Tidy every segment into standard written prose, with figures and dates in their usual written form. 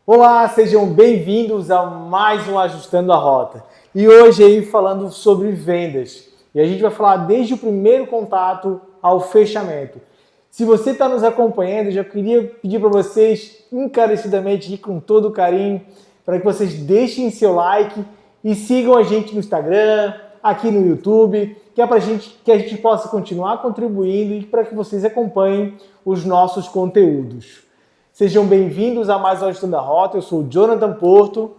Olá, sejam bem-vindos a mais um Ajustando a Rota. E hoje aí falando sobre vendas. E a gente vai falar desde o primeiro contato ao fechamento. Se você está nos acompanhando, eu já queria pedir para vocês encarecidamente e com todo carinho para que vocês deixem seu like e sigam a gente no Instagram, aqui no YouTube, que é para que a gente possa continuar contribuindo e para que vocês acompanhem os nossos conteúdos. Sejam bem-vindos a mais um Ajustando a Rota. Eu sou o Jonathan Porto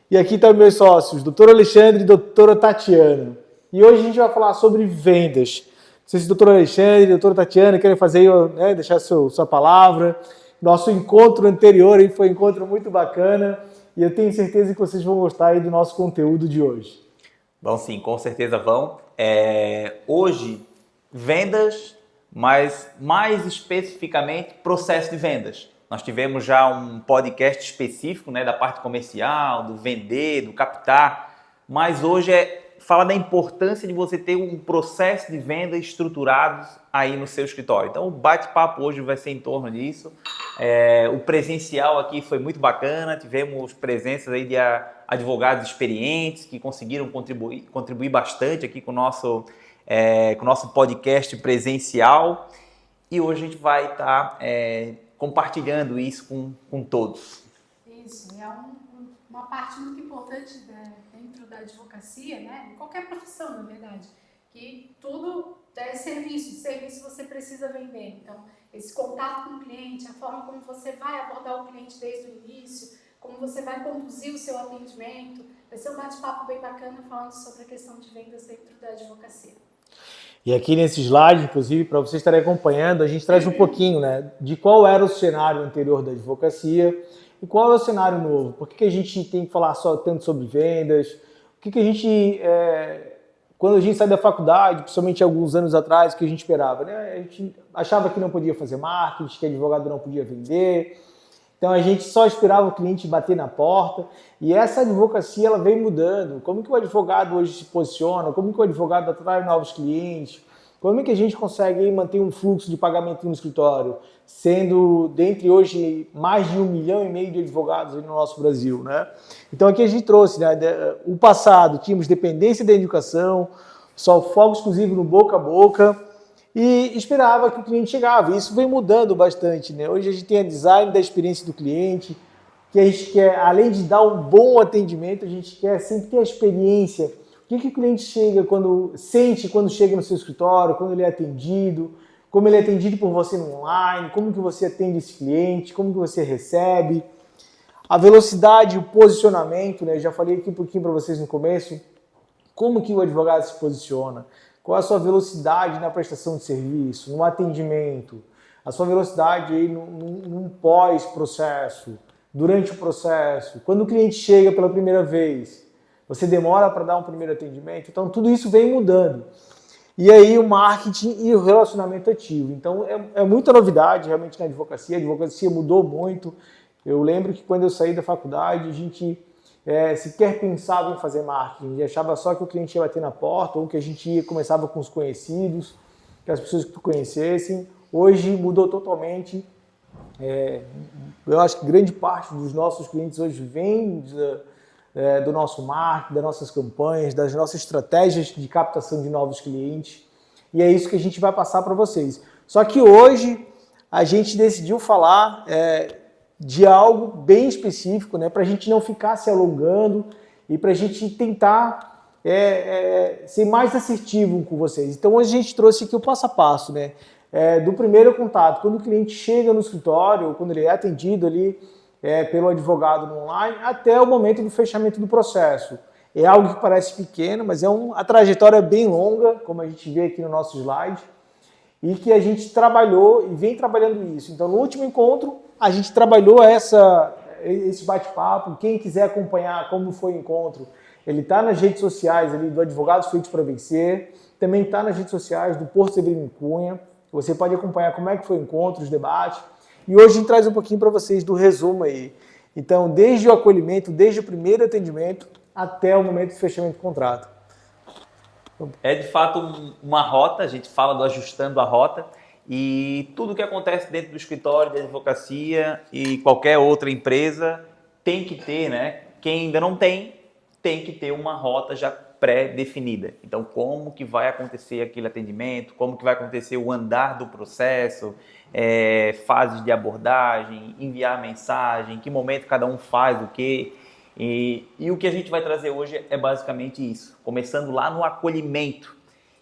e aqui estão meus sócios, Dr. Alexandre e Dra. Tatiana. E hoje a gente vai falar sobre vendas. Não sei se o Dr. Alexandre e a Dra. Tatiana querem fazer, deixar sua palavra. Nosso encontro anterior aí foi um encontro muito bacana e eu tenho certeza que vocês vão gostar aí do nosso conteúdo de hoje. Vão sim, com certeza vão. Hoje, vendas, mas mais especificamente processo de vendas. Nós tivemos já um podcast específico, da parte comercial, do vender, do captar, mas hoje fala da importância de você ter um processo de venda estruturado aí no seu escritório. Então o bate-papo hoje vai ser em torno disso. O presencial aqui foi muito bacana, tivemos presenças aí de advogados experientes que conseguiram contribuir bastante aqui com o nosso podcast presencial, e hoje a gente vai estar compartilhando isso com todos. Isso, é uma parte muito importante dentro da advocacia, em qualquer profissão, na verdade, que tudo é serviço você precisa vender. Então, esse contato com o cliente, a forma como você vai abordar o cliente desde o início, como você vai conduzir o seu atendimento, vai ser um bate-papo bem bacana falando sobre a questão de vendas dentro da advocacia. E aqui nesse slide, inclusive, para vocês estarem acompanhando, a gente traz um pouquinho de qual era o cenário anterior da advocacia e qual é o cenário novo. Por que a gente tem que falar só tanto sobre vendas? O que a gente, quando a gente sai da faculdade, principalmente alguns anos atrás, o que a gente esperava? A gente achava que não podia fazer marketing, que advogado não podia vender. Então a gente só esperava o cliente bater na porta, e essa advocacia ela vem mudando. Como que o advogado hoje se posiciona? Como que o advogado atrai novos clientes? Como é que a gente consegue manter um fluxo de pagamento no escritório, sendo dentre hoje mais de 1,5 milhão de advogados no nosso Brasil, Então aqui a gente trouxe, o passado tínhamos dependência da educação, só foco exclusivo no boca a boca, e esperava que o cliente chegava. E isso vem mudando bastante, Hoje a gente tem a design da experiência do cliente, que a gente quer, além de dar um bom atendimento, a gente quer sempre ter a experiência. O que o cliente sente quando chega no seu escritório, quando ele é atendido, como ele é atendido por você no online, como que você atende esse cliente, como que você recebe. A velocidade, o posicionamento, Eu já falei aqui um pouquinho para vocês no começo, como que o advogado se posiciona. Qual a sua velocidade na prestação de serviço, no atendimento, a sua velocidade aí num pós-processo, durante o processo, quando o cliente chega pela primeira vez, você demora para dar um primeiro atendimento. Então tudo isso vem mudando. E aí o marketing e o relacionamento ativo. Então é muita novidade realmente na advocacia. A advocacia mudou muito. Eu lembro que quando eu saí da faculdade, a gente sequer pensava em fazer marketing. A gente achava só que o cliente ia bater na porta, ou que a gente começava com os conhecidos, que as pessoas que tu conhecessem. Hoje mudou totalmente. Eu acho que grande parte dos nossos clientes hoje vem do nosso marketing, das nossas campanhas, das nossas estratégias de captação de novos clientes. E é isso que a gente vai passar para vocês. Só que hoje a gente decidiu falar de algo bem específico, para a gente não ficar se alongando e para a gente tentar ser mais assertivo com vocês. Então hoje a gente trouxe aqui o passo a passo, do primeiro contato, quando o cliente chega no escritório, quando ele é atendido ali pelo advogado no online, até o momento do fechamento do processo. É algo que parece pequeno, mas a trajetória bem longa, como a gente vê aqui no nosso slide, e que a gente trabalhou e vem trabalhando isso. Então no último encontro, a gente trabalhou esse bate-papo. Quem quiser acompanhar como foi o encontro, ele está nas redes sociais ali do Advogados Feitos para Vencer, também está nas redes sociais do Porto Severino Cunha. Você pode acompanhar como é que foi o encontro, os debates. E hoje a gente traz um pouquinho para vocês do resumo aí. Então, desde o acolhimento, desde o primeiro atendimento até o momento do fechamento do contrato. É de fato uma rota, a gente fala do ajustando a rota, e tudo que acontece dentro do escritório de advocacia e qualquer outra empresa tem que ter, né? Quem ainda não tem que ter uma rota já pré-definida. Então, como que vai acontecer aquele atendimento, como que vai acontecer o andar do processo, fases de abordagem, enviar mensagem, em que momento cada um faz o quê. E o que a gente vai trazer hoje é basicamente isso, começando lá no acolhimento.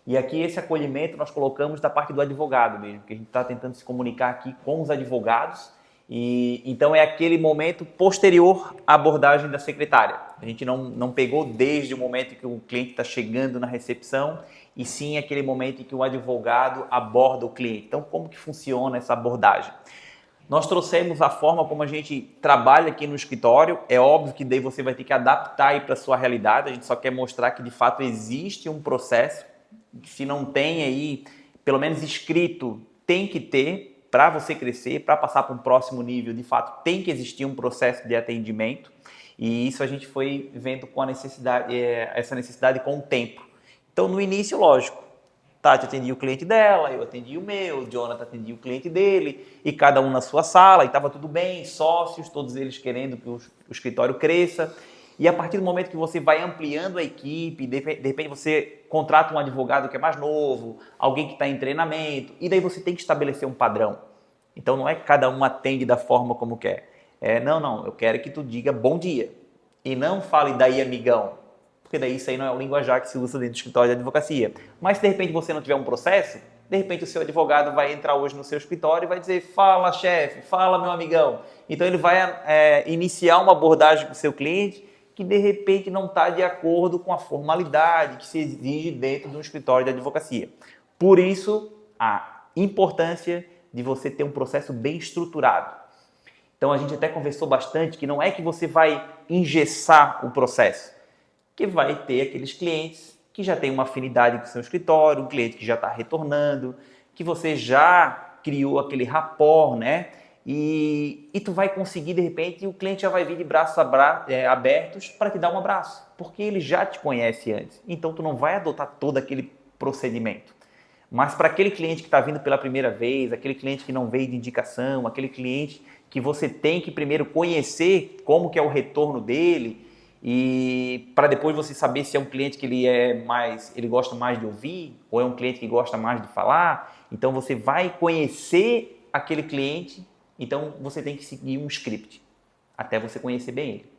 E aqui esse acolhimento nós colocamos da parte do advogado mesmo, que a gente está tentando se comunicar aqui com os advogados. E então é aquele momento posterior à abordagem da secretária. A gente não pegou desde o momento que o cliente está chegando na recepção, e sim aquele momento em que o advogado aborda o cliente. Então, como que funciona essa abordagem? Nós trouxemos a forma como a gente trabalha aqui no escritório. É óbvio que daí você vai ter que adaptar aí para a sua realidade. A gente só quer mostrar que de fato existe um processo, que se não tem aí, pelo menos escrito, tem que ter. Para você crescer, para passar para um próximo nível, de fato, tem que existir um processo de atendimento, e isso a gente foi vendo com a necessidade, essa necessidade com o tempo. Então, no início, lógico, Tati atendia o cliente dela, eu atendia o meu, o Jonathan atendia o cliente dele, e cada um na sua sala, e estava tudo bem, sócios, todos eles querendo que o escritório cresça. E a partir do momento que você vai ampliando a equipe, de repente você contrata um advogado que é mais novo, alguém que está em treinamento, e daí você tem que estabelecer um padrão. Então não é que cada um atende da forma como quer. Não, eu quero que tu diga bom dia. E não fale daí, amigão, porque daí isso aí não é o linguajar que se usa dentro do escritório de advocacia. Mas se de repente você não tiver um processo, de repente o seu advogado vai entrar hoje no seu escritório e vai dizer: fala, chefe, fala, meu amigão. Então ele vai iniciar uma abordagem com o seu cliente que de repente não está de acordo com a formalidade que se exige dentro de um escritório de advocacia. Por isso, a importância de você ter um processo bem estruturado. Então a gente até conversou bastante que não é que você vai engessar o processo, que vai ter aqueles clientes que já têm uma afinidade com o seu escritório, um cliente que já está retornando, que você já criou aquele rapport, né? E tu vai conseguir, de repente, o cliente já vai vir de braços abertos para te dar um abraço, porque ele já te conhece antes. Então, tu não vai adotar todo aquele procedimento. Mas para aquele cliente que está vindo pela primeira vez, aquele cliente que não veio de indicação, aquele cliente que você tem que primeiro conhecer como que é o retorno dele, e para depois você saber se é um cliente que ele gosta mais de ouvir, ou é um cliente que gosta mais de falar. Então, você vai conhecer aquele cliente. Então, você tem que seguir um script até você conhecer bem ele.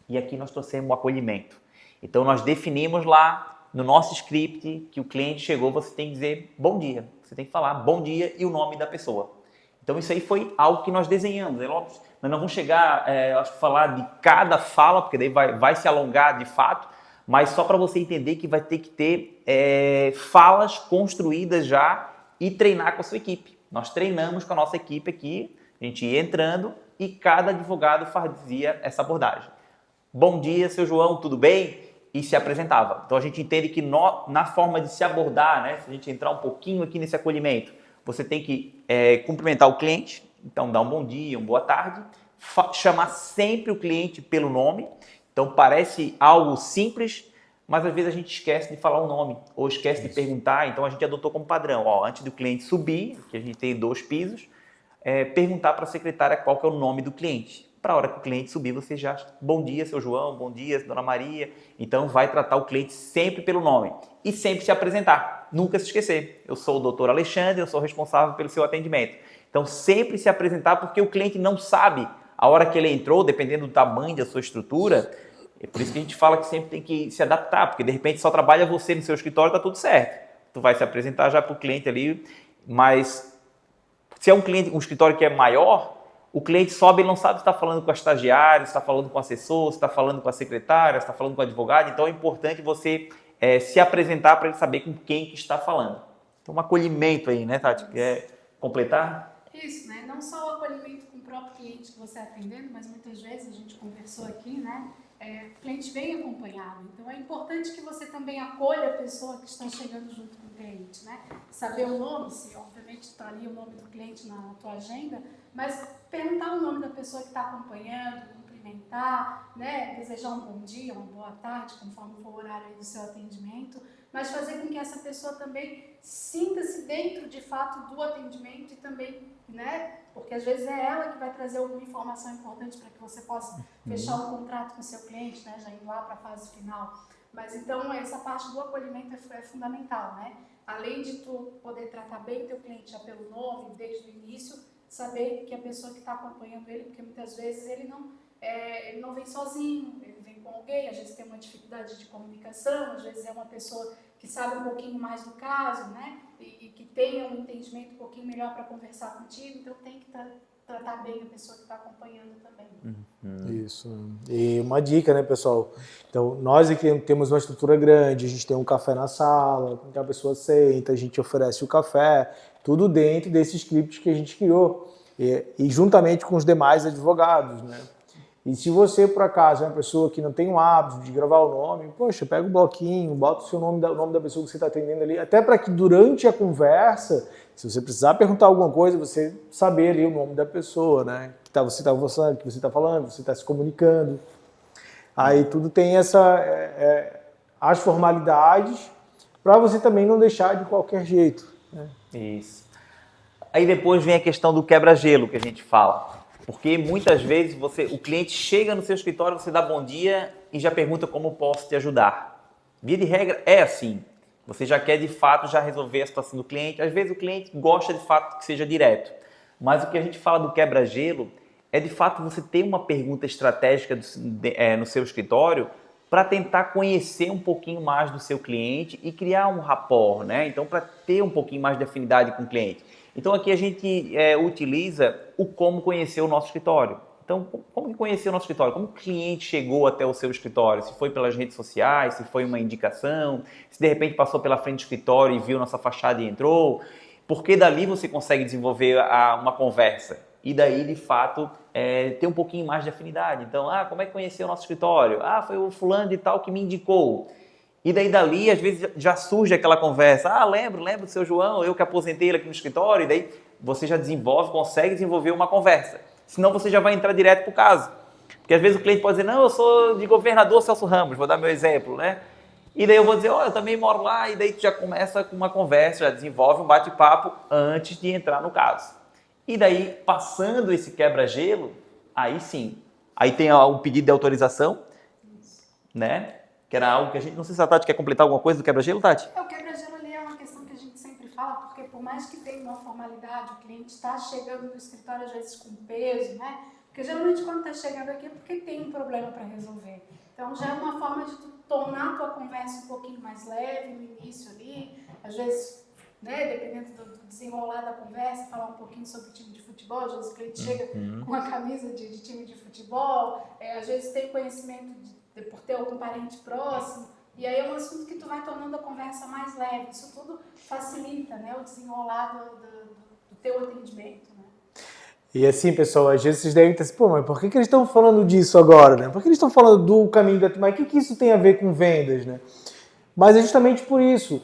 E aqui nós trouxemos o acolhimento. Então, nós definimos lá no nosso script que o cliente chegou, você tem que dizer bom dia. Você tem que falar bom dia e o nome da pessoa. Então, isso aí foi algo que nós desenhamos. É óbvio, nós não vamos chegar a falar de cada fala, porque daí vai se alongar de fato, mas só para você entender que vai ter que ter falas construídas já e treinar com a sua equipe. Nós treinamos com a nossa equipe aqui, a gente ia entrando e cada advogado fazia essa abordagem. Bom dia, seu João, tudo bem? E se apresentava. Então a gente entende que na forma de se abordar, né, se a gente entrar um pouquinho aqui nesse acolhimento, você tem que cumprimentar o cliente, então dar um bom dia, uma boa tarde, chamar sempre o cliente pelo nome. Então parece algo simples, mas às vezes a gente esquece de falar o nome, ou esquece de perguntar. Então a gente adotou como padrão, antes do cliente subir, que a gente tem 2 pisos, perguntar para a secretária qual que é o nome do cliente. Para a hora que o cliente subir, você já, bom dia, seu João, bom dia, dona Maria. Então vai tratar o cliente sempre pelo nome e sempre se apresentar, nunca se esquecer. Eu sou o doutor Alexandre, eu sou responsável pelo seu atendimento. Então sempre se apresentar, porque o cliente não sabe a hora que ele entrou, dependendo do tamanho da sua estrutura. É por isso que a gente fala que sempre tem que se adaptar, porque de repente só trabalha você no seu escritório, está tudo certo. Tu vai se apresentar já para o cliente ali, mas se é um escritório que é maior, o cliente sobe e não sabe se está falando com a estagiária, se está falando com o assessor, se está falando com a secretária, se está falando com o advogado. Então é importante você se apresentar para ele saber com quem que está falando. Então um acolhimento aí, né, Tati? Quer completar? Isso, né? Não só o acolhimento com o próprio cliente que você está atendendo, mas muitas vezes a gente conversou aqui, né? O cliente vem acompanhado. Então é importante que você também acolha a pessoa que está chegando junto com o cliente, né? Saber o nome, se obviamente está ali o nome do cliente na tua agenda, mas perguntar o nome da pessoa que está acompanhando, cumprimentar, né? Desejar um bom dia, uma boa tarde, conforme for o horário aí do seu atendimento, mas fazer com que essa pessoa também sinta-se dentro, de fato, do atendimento e também, né? Porque às vezes é ela que vai trazer alguma informação importante para que você possa fechar um contrato com o seu cliente, né? Já indo lá para a fase final. Mas então essa parte do acolhimento é fundamental, né? Além de tu poder tratar bem o teu cliente já pelo nome, desde o início, saber que a pessoa que está acompanhando ele, porque muitas vezes ele não vem sozinho, ele vem com alguém, às vezes tem uma dificuldade de comunicação, às vezes é uma pessoa que sabe um pouquinho mais do caso, né? E que tenha um entendimento um pouquinho melhor para conversar contigo, então tem que tratar bem a pessoa que está acompanhando também. Isso. E uma dica, né, pessoal? Então, nós aqui temos uma estrutura grande, a gente tem um café na sala, a pessoa senta, a gente oferece o café, tudo dentro desse script que a gente criou, e juntamente com os demais advogados, né? E se você, por acaso, é uma pessoa que não tem o hábito de gravar o nome, poxa, pega o bloquinho, bota o seu nome, o nome da pessoa que você está atendendo ali, até para que durante a conversa, se você precisar perguntar alguma coisa, você saber ali o nome da pessoa, né? Que você está conversando, que você está falando, você está se comunicando. Aí tudo tem as formalidades para você também não deixar de qualquer jeito, né? Isso. Aí depois vem a questão do quebra-gelo que a gente fala. Porque muitas vezes o cliente chega no seu escritório, você dá bom dia e já pergunta como posso te ajudar. Via de regra é assim. Você já quer de fato já resolver a situação do cliente. Às vezes o cliente gosta de fato que seja direto. Mas o que a gente fala do quebra-gelo é de fato você ter uma pergunta estratégica no seu escritório para tentar conhecer um pouquinho mais do seu cliente e criar um rapport, né? Então, para ter um pouquinho mais de afinidade com o cliente. Então, aqui a gente utiliza o como conhecer o nosso escritório. Então, como conhecer o nosso escritório? Como o cliente chegou até o seu escritório? Se foi pelas redes sociais, se foi uma indicação, se de repente passou pela frente do escritório e viu nossa fachada e entrou. Porque dali você consegue desenvolver uma conversa. E daí, de fato, ter um pouquinho mais de afinidade. Então, como é que conheceu o nosso escritório? Foi o fulano de tal que me indicou. E daí, dali, às vezes, já surge aquela conversa. Lembro do seu João, eu que aposentei ele aqui no escritório. E daí, você já consegue desenvolver uma conversa. Senão, você já vai entrar direto para o caso. Porque, às vezes, o cliente pode dizer, não, eu sou de governador Celso Ramos, vou dar meu exemplo, né? E daí, eu vou dizer, eu também moro lá. E daí, tu já começa com uma conversa, já desenvolve um bate-papo antes de entrar no caso. E daí, passando esse quebra-gelo, aí sim. Aí tem um pedido de autorização, né? Que era algo que a gente... Não sei se a Tati quer completar alguma coisa do quebra-gelo, Tati? O quebra-gelo ali é uma questão que a gente sempre fala, porque por mais que tenha uma formalidade, o cliente está chegando no escritório às vezes com peso, né? Porque geralmente quando está chegando aqui é porque tem um problema para resolver. Então já é uma forma de tu tornar a tua conversa um pouquinho mais leve no início ali, às vezes, né, dependendo do desenrolar da conversa, falar um pouquinho sobre o time de futebol, às vezes o cliente chega com uma camisa de time de futebol, às vezes tem conhecimento por ter algum parente próximo, e aí é um assunto que tu vai tornando a conversa mais leve. Isso tudo facilita, né, o desenrolar do teu atendimento, né? E assim, pessoal, às vezes vocês devem estar assim, mas por que eles estão falando disso agora, né? Por que eles estão falando do caminho da... Mas o que isso tem a ver com vendas, né? Mas é justamente por isso.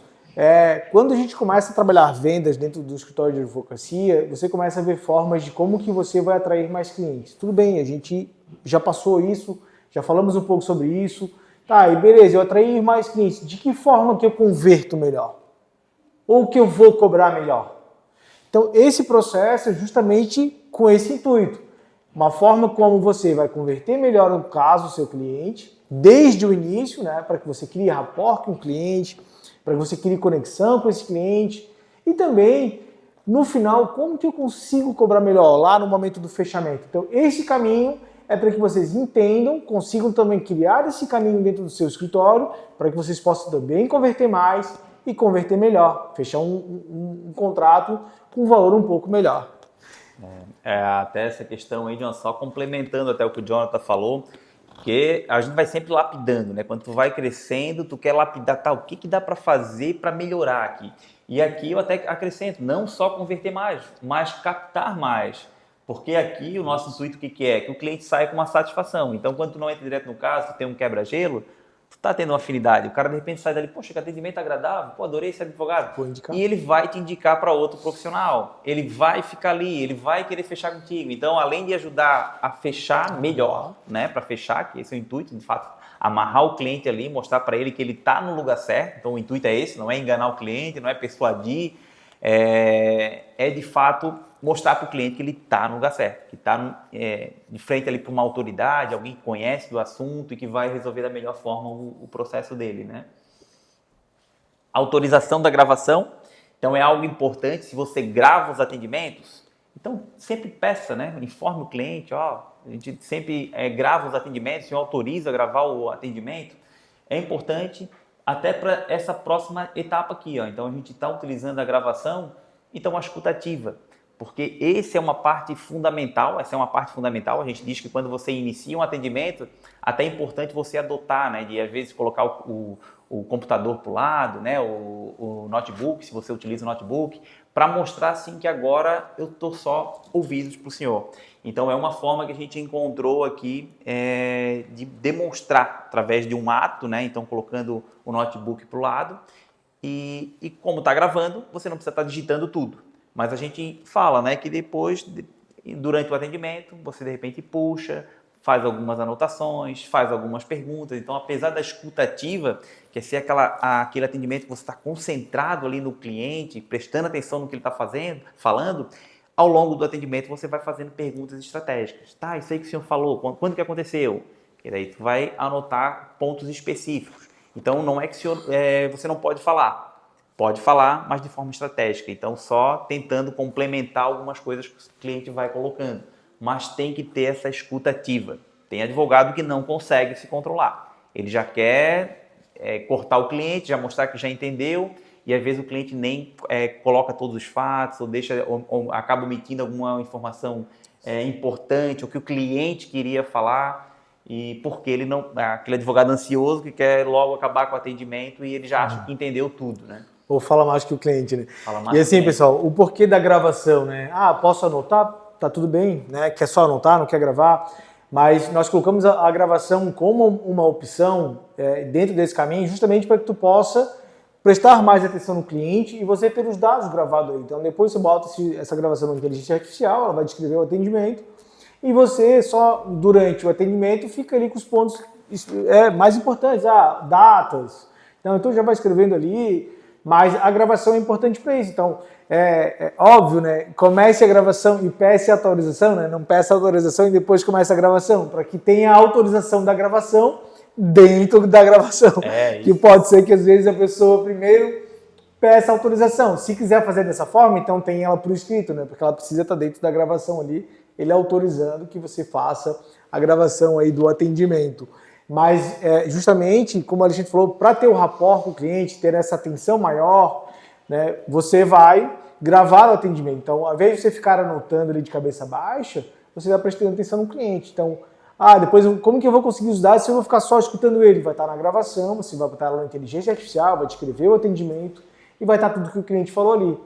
Quando a gente começa a trabalhar vendas dentro do escritório de advocacia, você começa a ver formas de como que você vai atrair mais clientes. Tudo bem, a gente já passou isso, já falamos um pouco sobre isso. Tá, e beleza, eu atrair mais clientes. De que forma que eu converto melhor? Ou que eu vou cobrar melhor? Então, esse processo é justamente com esse intuito. Uma forma como você vai converter melhor no caso o seu cliente, desde o início, né, para que você crie rapport com o cliente, para que você crie conexão com esse cliente. E também, no final, como que eu consigo cobrar melhor lá no momento do fechamento? Então, esse caminho é para que vocês entendam, consigam também criar esse caminho dentro do seu escritório, para que vocês possam também converter mais e converter melhor, fechar um contrato com um valor um pouco melhor. Até essa questão aí, só complementando até o que o Jonathan falou, que a gente vai sempre lapidando, né? Quando tu vai crescendo, tu quer lapidar, o que dá para fazer para melhorar aqui? E aqui eu até acrescento, não só converter mais, mas captar mais. Porque aqui o nosso intuito o que é? Que o cliente saia com uma satisfação. Então, quando tu não entra direto no caso, tu tem um quebra-gelo, tu tá tendo uma afinidade. O cara, de repente, sai dali, poxa, que atendimento agradável, adorei esse advogado. E ele vai te indicar para outro profissional. Ele vai ficar ali, ele vai querer fechar contigo. Então, além de ajudar a fechar melhor, né, para fechar, que esse é o intuito, de fato, amarrar o cliente ali, mostrar para ele que ele está no lugar certo. Então o intuito é esse, não é enganar o cliente, não é persuadir, é de fato mostrar para o cliente que ele está no lugar certo, que está de frente ali para uma autoridade, alguém que conhece do assunto e que vai resolver da melhor forma o processo dele, né? Autorização da gravação, então é algo importante. Se você grava os atendimentos, então sempre peça, né? Informe o cliente, a gente sempre grava os atendimentos, se autoriza a gravar o atendimento. É importante até para essa próxima etapa aqui, então a gente está utilizando a gravação, então a escutativa, porque essa é uma parte fundamental, a gente diz que quando você inicia um atendimento, até é importante você adotar, né, de às vezes colocar o computador para o lado, né, o notebook, se você utiliza o notebook, para mostrar assim que agora eu estou só ouvidos para o senhor. Então é uma forma que a gente encontrou aqui de demonstrar através de um ato, né, então colocando o notebook para o lado e como está gravando, você não precisa estar digitando tudo. Mas a gente fala, né, que depois, durante o atendimento, você de repente puxa, faz algumas anotações, faz algumas perguntas. Então, apesar da escutativa, que é ser aquele atendimento que você está concentrado ali no cliente, prestando atenção no que ele está falando, ao longo do atendimento você vai fazendo perguntas estratégicas. Tá, isso aí que o senhor falou, quando que aconteceu? E daí tu vai anotar pontos específicos. Então, não é que você não pode falar. Pode falar, mas de forma estratégica. Então, só tentando complementar algumas coisas que o cliente vai colocando. Mas tem que ter essa escuta ativa. Tem advogado que não consegue se controlar. Ele já quer cortar o cliente, já mostrar que já entendeu, e às vezes o cliente nem coloca todos os fatos, ou acaba omitindo alguma informação importante, ou que o cliente queria falar, e porque ele não. Aquele advogado ansioso que quer logo acabar com o atendimento e ele já acha que entendeu tudo, né? Ou fala mais que o cliente, né? Fala E assim, pessoal, o porquê da gravação, né? Posso anotar? Tá tudo bem, né? Quer só anotar, não quer gravar? Mas nós colocamos a gravação como uma opção dentro desse caminho, justamente para que tu possa prestar mais atenção no cliente e você ter os dados gravados aí. Então, depois você bota essa gravação na inteligência artificial, ela vai descrever o atendimento e você só, durante o atendimento, fica ali com os pontos mais importantes, datas. Então já vai escrevendo ali. Mas a gravação é importante para isso. Então, óbvio, né? Comece a gravação e peça a autorização, né? Não peça a autorização e depois comece a gravação, para que tenha a autorização da gravação dentro da gravação. Que pode ser que às vezes a pessoa primeiro peça a autorização. Se quiser fazer dessa forma, então tem ela por escrito, né? Porque ela precisa estar dentro da gravação ali, ele autorizando que você faça a gravação aí do atendimento. Mas, justamente, como a gente falou, para ter o rapport com o cliente, ter essa atenção maior, né, você vai gravar o atendimento. Então, ao invés de você ficar anotando ali de cabeça baixa, você vai prestando atenção no cliente. Então, depois, como que eu vou conseguir os dados se eu vou ficar só escutando ele? Vai estar na gravação, você vai botar lá na inteligência artificial, vai descrever o atendimento e vai estar tudo que o cliente falou ali.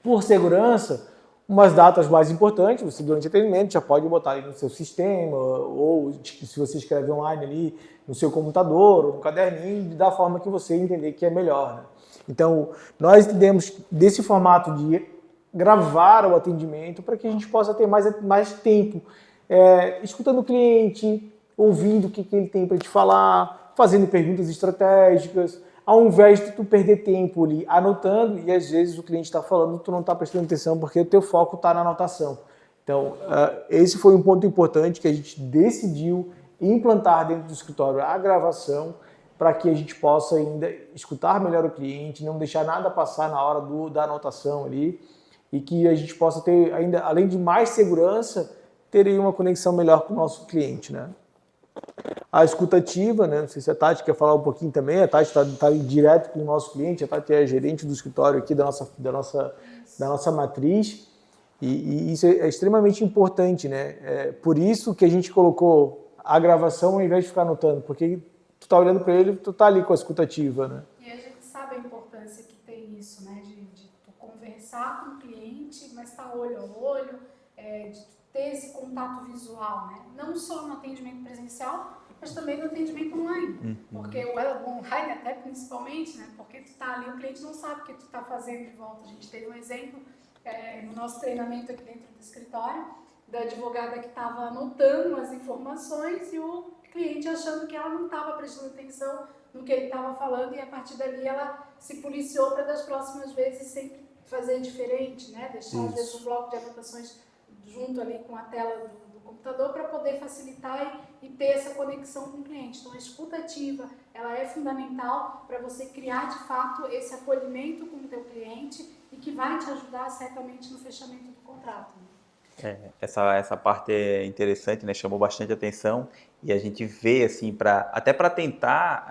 Por segurança, umas datas mais importantes, você durante o atendimento já pode botar ali no seu sistema, ou se você escreve online ali no seu computador, ou no caderninho, da forma que você entender que é melhor, né? Então, nós entendemos desse formato de gravar o atendimento para que a gente possa ter mais tempo escutando o cliente, ouvindo o que ele tem para te falar, fazendo perguntas estratégicas, ao invés de tu perder tempo ali anotando e às vezes o cliente está falando, tu não está prestando atenção porque o teu foco está na anotação. Então, esse foi um ponto importante que a gente decidiu implantar dentro do escritório, a gravação, para que a gente possa ainda escutar melhor o cliente, não deixar nada passar na hora da anotação ali e que a gente possa ter ainda, além de mais segurança, ter aí uma conexão melhor com o nosso cliente, né? A escutativa, né? Não sei se a Tati quer falar um pouquinho também. A Tati está direto com o nosso cliente. A Tati é a gerente do escritório aqui da nossa matriz. E isso é extremamente importante, né? Por isso que a gente colocou a gravação ao invés de ficar anotando, porque tu está olhando para ele, tu está ali com a escutativa, né? E a gente sabe a importância que tem isso, né? De tu conversar com o cliente, mas estar olho a olho, de ter esse contato visual, né? Não só no atendimento presencial, mas também no atendimento online. Porque o online até principalmente, né? Porque tu tá ali, o cliente não sabe o que tu tá fazendo de volta. A gente teve um exemplo no nosso treinamento aqui dentro do escritório, da advogada que estava anotando as informações e o cliente achando que ela não estava prestando atenção no que ele estava falando, e a partir dali ela se policiou para das próximas vezes sempre fazer diferente, né? Deixar às vezes um bloco de anotações junto ali com a tela do computador para poder facilitar e ter essa conexão com o cliente. Então a escuta ativa, ela é fundamental para você criar de fato esse acolhimento com o teu cliente e que vai te ajudar certamente no fechamento do contrato. Essa parte é interessante, né? Chamou bastante atenção, e a gente vê assim, até para tentar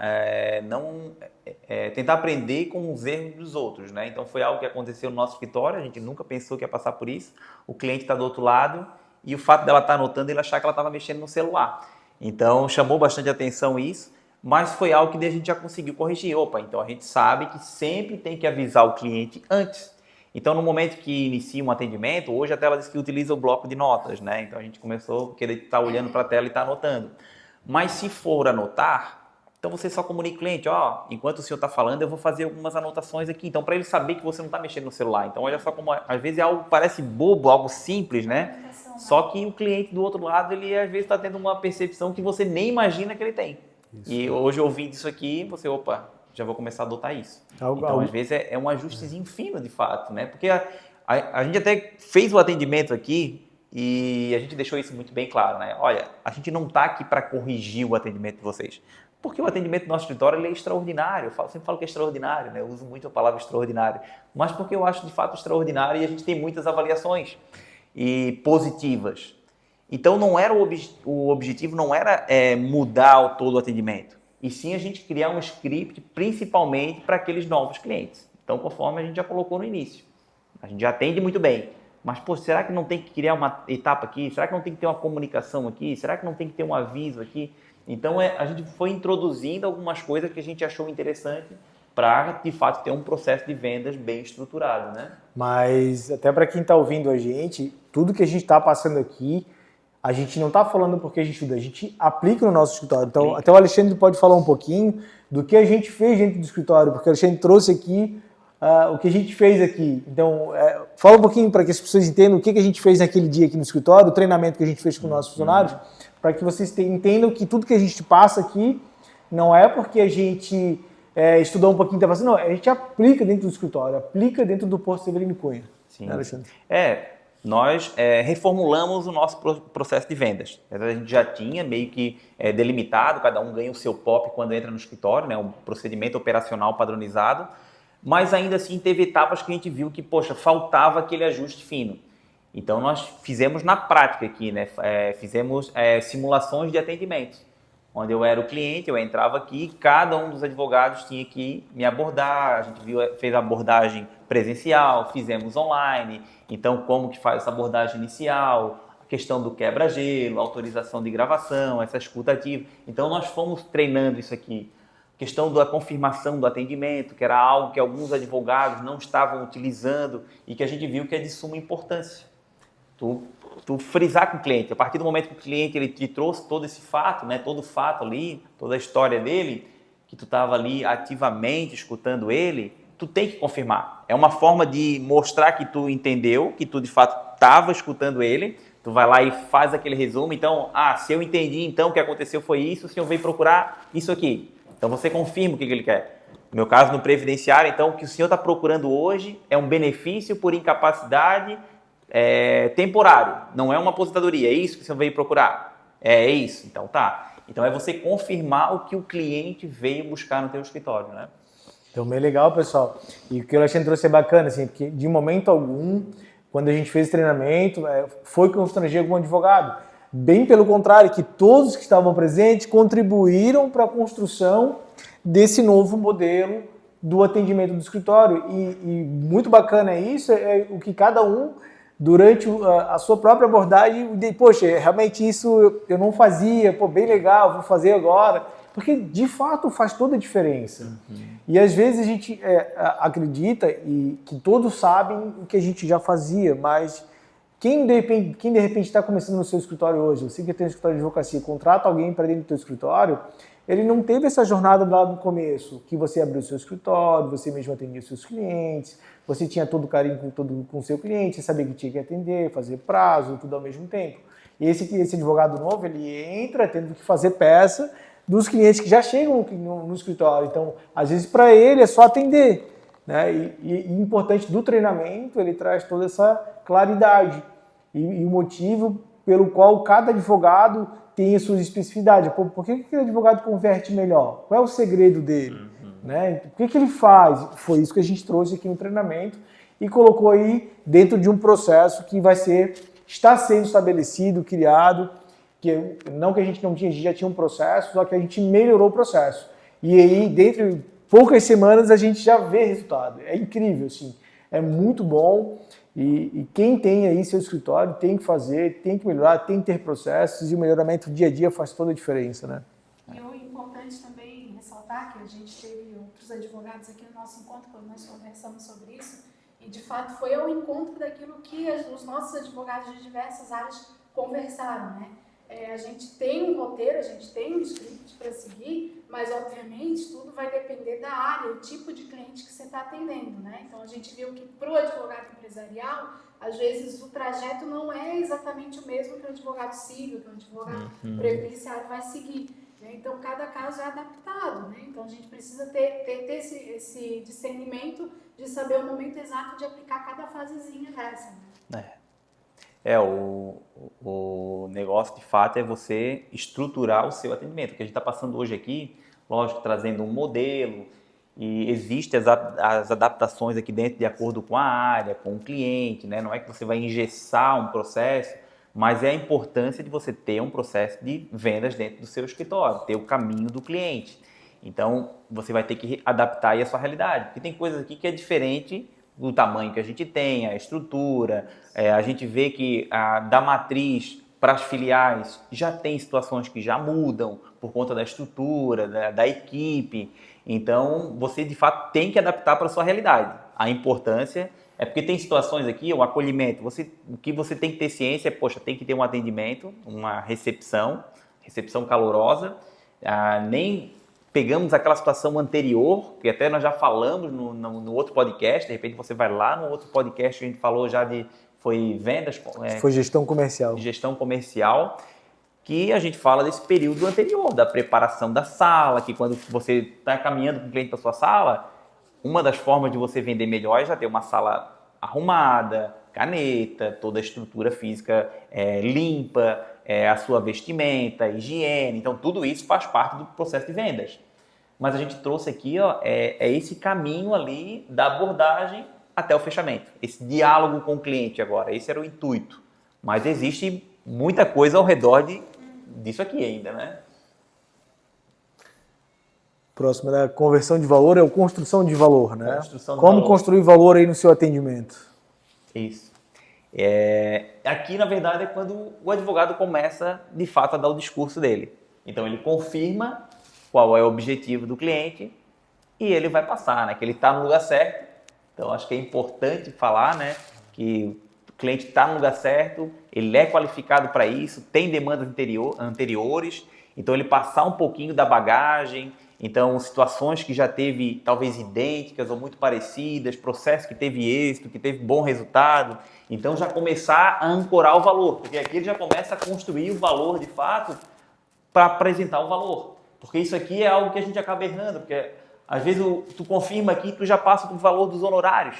tentar aprender com os erros dos outros, né? Então foi algo que aconteceu no nosso escritório, a gente nunca pensou que ia passar por isso. O cliente está do outro lado e o fato dela estar anotando, ele achar que ela estava mexendo no celular. Então chamou bastante atenção isso, mas foi algo que a gente já conseguiu corrigir. Então a gente sabe que sempre tem que avisar o cliente antes. Então, no momento que inicia um atendimento, hoje a tela diz que utiliza o bloco de notas, né? Então, a gente começou a querer estar olhando para a tela e estar anotando. Mas se for anotar, então você só comunica o cliente, enquanto o senhor está falando, eu vou fazer algumas anotações aqui. Então, para ele saber que você não está mexendo no celular. Então, olha só como, às vezes, é algo que parece bobo, algo simples, né? Só que o cliente do outro lado, ele às vezes está tendo uma percepção que você nem imagina que ele tem. Isso. E hoje, ouvindo isso aqui, você, já vou começar a adotar isso. Então, às vezes, é um ajustezinho fino, de fato, né? Porque a gente até fez o atendimento aqui e a gente deixou isso muito bem claro, né? Olha, a gente não está aqui para corrigir o atendimento de vocês, porque o atendimento do nosso escritório ele é extraordinário. Eu sempre falo que é extraordinário, né? Eu uso muito a palavra extraordinário, mas porque eu acho, de fato, extraordinário, e a gente tem muitas avaliações positivas. Então, o objetivo não era mudar todo o atendimento, e sim a gente criar um script principalmente para aqueles novos clientes. Então, conforme a gente já colocou no início, a gente já atende muito bem, mas será que não tem que criar uma etapa aqui? Será que não tem que ter uma comunicação aqui? Será que não tem que ter um aviso aqui? Então, a gente foi introduzindo algumas coisas que a gente achou interessante para, de fato, ter um processo de vendas bem estruturado, né? Mas, até para quem está ouvindo a gente, tudo que a gente está passando aqui, a gente não está falando porque a gente estuda, a gente aplica no nosso escritório. Então, até o Alexandre pode falar um pouquinho do que a gente fez dentro do escritório, porque o Alexandre trouxe aqui o que a gente fez aqui. Então, fala um pouquinho para que as pessoas entendam o que a gente fez naquele dia aqui no escritório, o treinamento que a gente fez com os nossos funcionários, para que vocês entendam que tudo que a gente passa aqui não é porque a gente estudou um pouquinho, não, a gente aplica dentro do escritório, aplica dentro do Porto Severino Cunha. Sim. Né, Alexandre? Nós reformulamos o nosso processo de vendas. A gente já tinha meio que delimitado, cada um ganha o seu POP quando entra no escritório, né, um procedimento operacional padronizado, mas ainda assim teve etapas que a gente viu que, faltava aquele ajuste fino. Então nós fizemos na prática aqui, né, fizemos simulações de atendimento, onde eu era o cliente, eu entrava aqui, cada um dos advogados tinha que me abordar, a gente fez a abordagem presencial, fizemos online. Então, como que faz essa abordagem inicial, a questão do quebra-gelo, autorização de gravação, essa escuta ativa. Então, nós fomos treinando isso aqui. A questão da confirmação do atendimento, que era algo que alguns advogados não estavam utilizando e que a gente viu que é de suma importância. Tu frisar com o cliente. A partir do momento que o cliente ele te trouxe todo esse fato, né, todo o fato ali, toda a história dele, que tu estava ali ativamente escutando ele, tu tem que confirmar. É uma forma de mostrar que tu entendeu, que tu de fato estava escutando ele. Tu vai lá e faz aquele resumo. Então, se eu entendi, então o que aconteceu foi isso, o senhor veio procurar isso aqui. Então você confirma o que ele quer. No meu caso, no previdenciário, então, o que o senhor está procurando hoje é um benefício por incapacidade temporário. Não é uma aposentadoria. É isso que o senhor veio procurar? É isso. Então tá. Então é você confirmar o que o cliente veio buscar no teu escritório, né? Então, bem legal, pessoal. E o que o Alexandre trouxe é bacana, assim, porque de momento algum, quando a gente fez treinamento, foi constranger algum advogado. Bem pelo contrário, que todos que estavam presentes contribuíram para a construção desse novo modelo do atendimento do escritório. E muito bacana isso, o que cada um, durante a sua própria abordagem, poxa, realmente isso eu não fazia, bem legal, vou fazer agora. Porque, de fato, faz toda a diferença. Uhum. E, às vezes, a gente acredita que todos sabem o que a gente já fazia, mas Quem de repente está começando no seu escritório hoje, você que tem um escritório de advocacia, contrata alguém para dentro do seu escritório, ele não teve essa jornada lá no começo, que você abriu o seu escritório, você mesmo atendia seus clientes, você tinha todo o carinho com o seu cliente, você sabia que tinha que atender, fazer prazo, tudo ao mesmo tempo. E esse advogado novo, ele entra tendo que fazer peça dos clientes que já chegam no escritório. Então, às vezes, para ele é só atender. Né? E importante do treinamento, ele traz toda essa claridade e o motivo pelo qual cada advogado tem as suas especificidades. Por que aquele advogado converte melhor? Qual é o segredo dele? Né? Por que ele faz? Foi isso que a gente trouxe aqui no treinamento e colocou aí dentro de um processo que está sendo estabelecido, criado, que não que a gente não tinha, a gente já tinha um processo, só que a gente melhorou o processo. E aí, dentro de poucas semanas, a gente já vê resultado. É incrível, assim. É muito bom. E quem tem aí seu escritório tem que fazer, tem que melhorar, tem que ter processos, e o melhoramento dia a dia faz toda a diferença, né? E o importante também ressaltar que a gente teve outros advogados aqui no nosso encontro, quando nós conversamos sobre isso, e de fato foi ao encontro daquilo que os nossos advogados de diversas áreas conversaram, né? A gente tem um roteiro, a gente tem um script para seguir, mas obviamente tudo vai depender da área, o tipo de cliente que você está atendendo, né? Então a gente viu que para o advogado empresarial, às vezes o trajeto não é exatamente o mesmo que o advogado civil, que o advogado previdenciário vai seguir. Né? Então cada caso é adaptado, né? Então a gente precisa ter esse discernimento de saber o momento exato de aplicar cada fasezinha dessa. Né? O negócio de fato é você estruturar o seu atendimento. O que a gente está passando hoje aqui, lógico, trazendo um modelo, e existem as adaptações aqui dentro de acordo com a área, com o cliente, né? Não é que você vai engessar um processo, mas é a importância de você ter um processo de vendas dentro do seu escritório, ter o caminho do cliente. Então, você vai ter que adaptar aí a sua realidade, porque tem coisas aqui que é diferente do tamanho que a gente tem, a estrutura, a gente vê que da matriz para as filiais já tem situações que já mudam por conta da estrutura, da equipe. Então, você de fato tem que adaptar para a sua realidade. A importância é porque tem situações aqui, o acolhimento, o que você tem que ter ciência é, poxa, tem que ter um atendimento, uma recepção calorosa, nem pegamos aquela situação anterior, que até nós já falamos no outro podcast, de repente você vai lá no outro podcast que a gente falou já foi vendas... Foi gestão comercial. Gestão comercial, que a gente fala desse período anterior, da preparação da sala, que quando você está caminhando com o cliente para sua sala, uma das formas de você vender melhor é já ter uma sala arrumada, caneta, toda a estrutura física limpa, a sua vestimenta, higiene. Então, tudo isso faz parte do processo de vendas. Mas a gente trouxe aqui esse caminho ali da abordagem até o fechamento. Esse diálogo com o cliente agora. Esse era o intuito. Mas existe muita coisa ao redor disso aqui ainda, né? Próximo da conversão de valor é a construção de valor, né? Construção de Como valor. Construir valor aí no seu atendimento? Isso. Aqui, na verdade, é quando o advogado começa, de fato, a dar o discurso dele. Então, ele confirma qual é o objetivo do cliente e ele vai passar, né? Que ele está no lugar certo. Então, acho que é importante falar, né? Que o cliente está no lugar certo, ele é qualificado para isso, tem demandas anteriores, então ele passar um pouquinho da bagagem. Então, situações que já teve, talvez, idênticas ou muito parecidas, processo que teve êxito, que teve bom resultado. Então, já começar a ancorar o valor, porque aqui ele já começa a construir o valor, de fato, para apresentar o valor. Porque isso aqui é algo que a gente acaba errando, porque às vezes tu confirma aqui, tu já passa do valor dos honorários,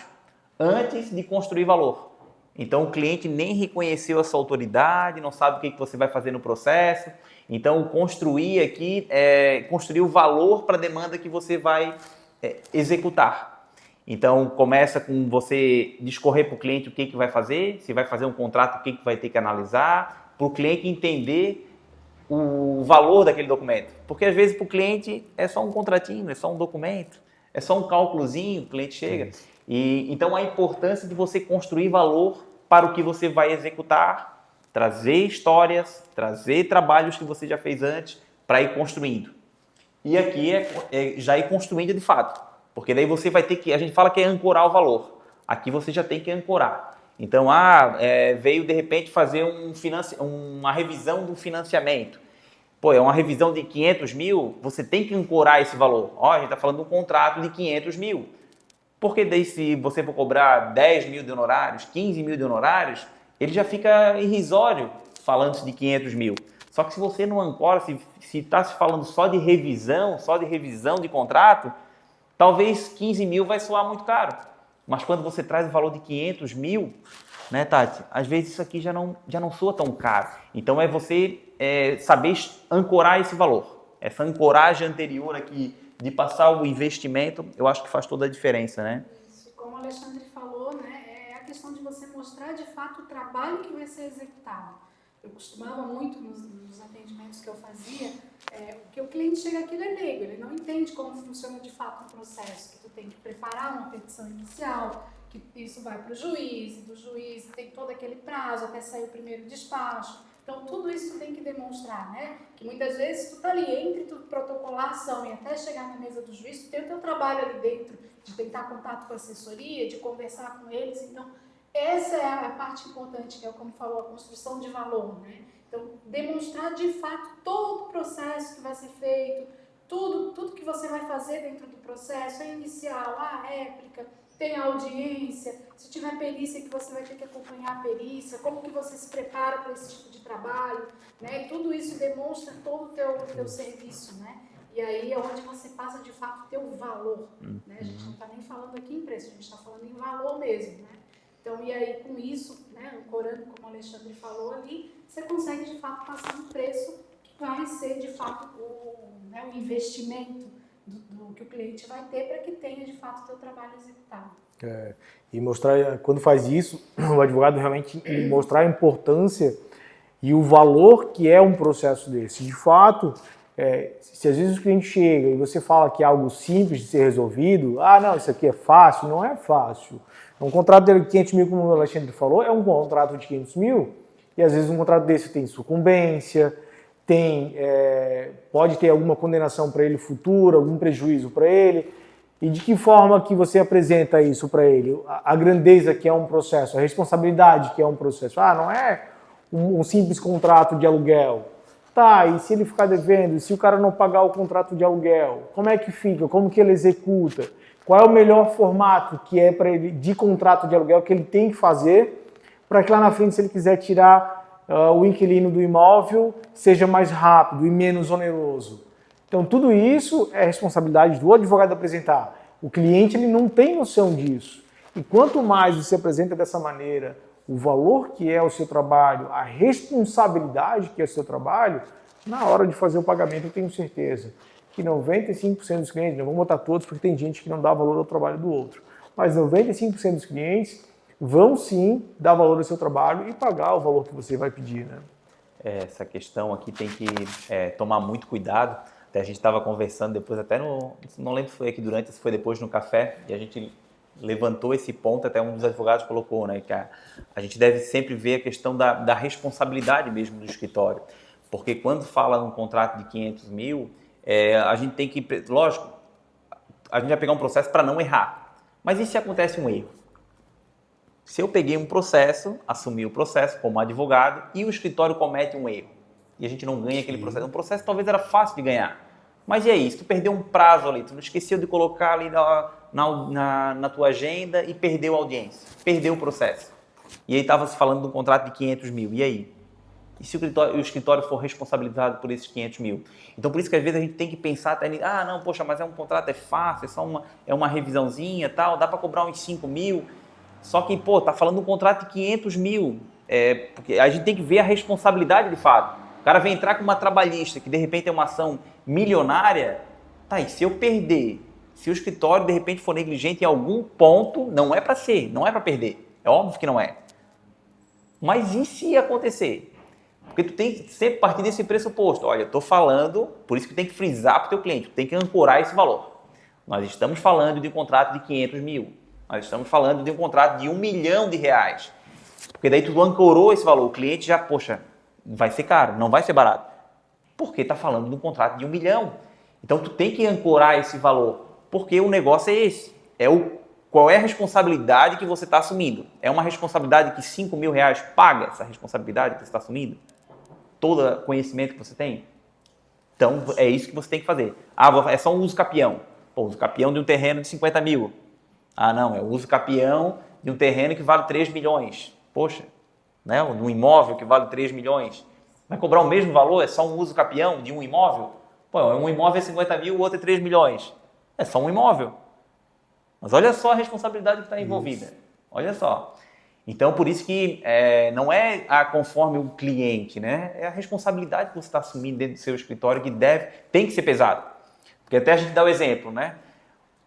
antes de construir valor. Então, o cliente nem reconheceu a sua autoridade, não sabe o que você vai fazer no processo. Então, construir aqui construir o valor para a demanda que você vai executar. Então, começa com você discorrer para o cliente o que vai fazer, se vai fazer um contrato, o que vai ter que analisar, para o cliente entender o valor daquele documento. Porque, às vezes, para o cliente é só um contratinho, é só um documento, é só um cálculozinho, o cliente chega. Então, a importância de você construir valor para o que você vai executar, trazer histórias, trazer trabalhos que você já fez antes para ir construindo. E aqui já ir construindo de fato, porque daí você vai ter que, a gente fala que é ancorar o valor. Aqui você já tem que ancorar. Então, veio de repente fazer uma revisão do financiamento. Pô, é uma revisão de 500 mil, você tem que ancorar esse valor. Ó, a gente está falando de um contrato de 500 mil. Porque daí se você for cobrar 10 mil de honorários, 15 mil de honorários, ele já fica irrisório falando de 500 mil. Só que se você não ancora, se está se falando só de revisão de contrato, talvez 15 mil vai soar muito caro. Mas quando você traz o valor de 500 mil, né, Tati? Às vezes isso aqui já não soa tão caro. Então é você saber ancorar esse valor. Essa ancoragem anterior aqui de passar o investimento, eu acho que faz toda a diferença, né? Isso, como o Alexandre falou, né, é a questão de você mostrar de fato o trabalho que vai ser executado. Eu costumava muito nos atendimentos que eu fazia, porque o cliente chega aqui, ele é leigo, ele não entende como funciona de fato o processo, que tu tem que preparar uma petição inicial, que isso vai para o juiz, e do juiz tem todo aquele prazo até sair o primeiro despacho. Então, tudo isso tu tem que demonstrar, né? Que muitas vezes tu tá ali entre tu protocolar a ação e até chegar na mesa do juiz, tu tem o teu trabalho ali dentro de tentar contato com a assessoria, de conversar com eles. Então, essa é a parte importante, que é como falou, a construção de valor, né? Então, demonstrar de fato todo o processo que vai ser feito, tudo que você vai fazer dentro do processo, a inicial, a réplica, tem a audiência, se tiver perícia que você vai ter que acompanhar a perícia, como que você se prepara para esse tipo de trabalho, né? Tudo isso demonstra todo o teu serviço, né? E aí é onde você passa de fato o teu valor, né? A gente não está nem falando aqui em preço, a gente está falando em valor mesmo, né? Então, e aí com isso, né, ancorando, como o Alexandre falou ali, você consegue de fato passar um preço que vai ser de fato o investimento do que o cliente vai ter para que tenha de fato o teu trabalho executado. E mostrar, quando faz isso, o advogado realmente mostrar a importância e o valor que é um processo desse. De fato, se às vezes o cliente chega e você fala que é algo simples de ser resolvido, não, isso aqui é fácil, não é fácil. Um contrato de 500 mil, como o Alexandre falou, é um contrato de 500 mil e às vezes um contrato desse tem sucumbência, pode ter alguma condenação para ele futura, algum prejuízo para ele. E de que forma que você apresenta isso para ele? A grandeza que é um processo, a responsabilidade que é um processo. Não é um simples contrato de aluguel. Tá, e se ele ficar devendo, e se o cara não pagar o contrato de aluguel, como é que fica? Como que ele executa? Qual é o melhor formato que é para ele de contrato de aluguel que ele tem que fazer para que lá na frente, se ele quiser tirar o inquilino do imóvel, seja mais rápido e menos oneroso? Então, tudo isso é responsabilidade do advogado apresentar. O cliente ele não tem noção disso. E quanto mais você apresenta dessa maneira o valor que é o seu trabalho, a responsabilidade que é o seu trabalho, na hora de fazer o pagamento, eu tenho certeza que 95% dos clientes, não vou botar todos porque tem gente que não dá valor ao trabalho do outro, mas 95% dos clientes vão sim dar valor ao seu trabalho e pagar o valor que você vai pedir, né? Essa questão aqui tem que tomar muito cuidado. Até a gente estava conversando depois, até não lembro se foi aqui durante, se foi depois no café, e a gente levantou esse ponto, até um dos advogados colocou, né, que a gente deve sempre ver a questão da responsabilidade mesmo do escritório, porque quando fala num contrato de 500 mil, a gente tem que, lógico, a gente vai pegar um processo para não errar, mas e se acontece um erro? Se eu peguei um processo, assumi o processo como advogado e o escritório comete um erro e a gente não ganha aquele processo, um processo talvez era fácil de ganhar, mas e aí, se tu perdeu um prazo ali, tu não esqueceu de colocar ali na tua agenda e perdeu a audiência, perdeu o processo. E aí estava se falando de um contrato de 500 mil, e aí? E se o escritório for responsabilizado por esses 500 mil? Então, por isso que às vezes a gente tem que pensar até nisso, não, poxa, mas é um contrato, é fácil, é só uma revisãozinha, tal, dá para cobrar uns 5 mil, só que, tá falando de um contrato de 500 mil, porque a gente tem que ver a responsabilidade de fato. O cara vem entrar com uma trabalhista que de repente é uma ação milionária, tá, e se eu perder, se o escritório de repente for negligente em algum ponto, não é para ser, não é para perder, é óbvio que não é. Mas e se acontecer? Porque tu tem que sempre partir desse pressuposto, olha, eu estou falando, por isso que tem que frisar para o teu cliente, tu tem que ancorar esse valor. Nós estamos falando de um contrato de 500 mil, nós estamos falando de um contrato de R$1 milhão, porque daí tu ancorou esse valor, o cliente já, poxa, vai ser caro, não vai ser barato, porque está falando de um contrato de R$1 milhão. Então tu tem que ancorar esse valor, porque o negócio é esse, qual é a responsabilidade que você está assumindo. É uma responsabilidade que R$5.000 paga essa responsabilidade que você está assumindo? Todo conhecimento que você tem? Então, é isso que você tem que fazer. É só um uso capião. Pô, uso capião de um terreno de 50 mil. Não, é o uso capião de um terreno que vale 3 milhões. Poxa, né? Um imóvel que vale 3 milhões. Vai cobrar o mesmo valor? É só um uso capião de um imóvel? Pô, um imóvel é 50 mil, o outro é 3 milhões. É só um imóvel. Mas olha só a responsabilidade que está envolvida. Olha só. Então, por isso que não é conforme o cliente, né? É a responsabilidade que você está assumindo dentro do seu escritório que tem que ser pesado. Porque até a gente dá o exemplo, né?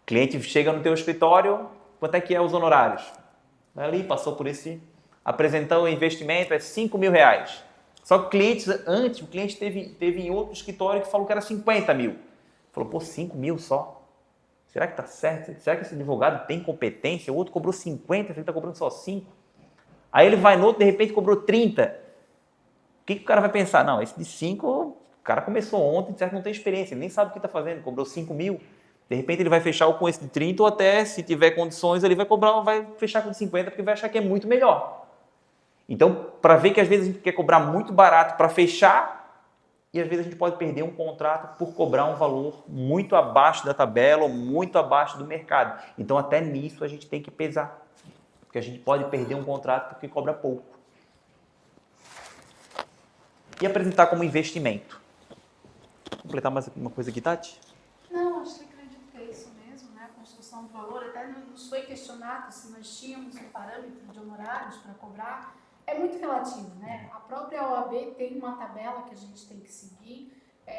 O cliente chega no teu escritório, quanto é que é os honorários? Vai ali, passou por esse, apresentou o investimento, é R$5.000. Só que o cliente teve em outro escritório que falou que era 50 mil. Falou, pô, 5 mil só? Será que está certo? Será que esse advogado tem competência? O outro cobrou 50, ele está cobrando só 5. Aí ele vai no outro, de repente cobrou 30. O que o cara vai pensar? Não, esse de 5, o cara começou ontem, certo, não tem experiência, ele nem sabe o que está fazendo, cobrou 5 mil. De repente ele vai fechar com esse de 30 ou até, se tiver condições, ele vai fechar com 50 porque vai achar que é muito melhor. Então, para ver que às vezes a gente quer cobrar muito barato para fechar e às vezes a gente pode perder um contrato por cobrar um valor muito abaixo da tabela ou muito abaixo do mercado. Então, até nisso a gente tem que pesar. Porque a gente pode perder um contrato porque cobra pouco. E apresentar como investimento. Vou completar mais alguma coisa aqui, Tati? Não, acho que acredito que é isso mesmo, né? A construção do valor. Até nos foi questionado se nós tínhamos um parâmetro de honorários para cobrar. É muito relativo, né? A própria OAB tem uma tabela que a gente tem que seguir.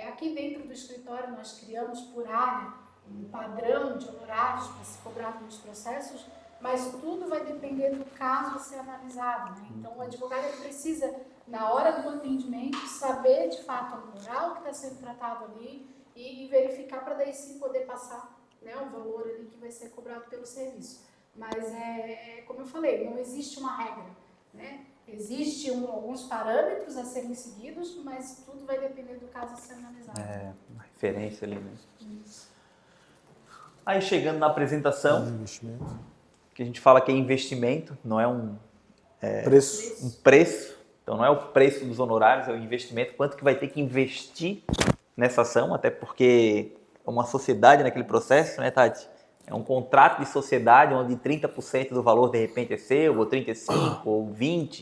Aqui dentro do escritório nós criamos por área um padrão de honorários para se cobrar nos processos, mas tudo vai depender do caso a ser analisado, né? Então o advogado ele precisa, na hora do atendimento, saber de fato o que está sendo tratado ali e verificar para daí sim poder passar, né, o valor ali que vai ser cobrado pelo serviço. Mas como eu falei, não existe uma regra, né? Existem alguns parâmetros a serem seguidos, mas tudo vai depender do caso a ser analisado. Uma referência ali, né? Isso. Aí chegando na apresentação, que a gente fala que é investimento, não é um preço. Então não é o preço dos honorários, é o investimento, quanto que vai ter que investir nessa ação, até porque é uma sociedade naquele processo, né, Tati? É um contrato de sociedade onde 30% do valor de repente é seu, ou 35%, ou 20%,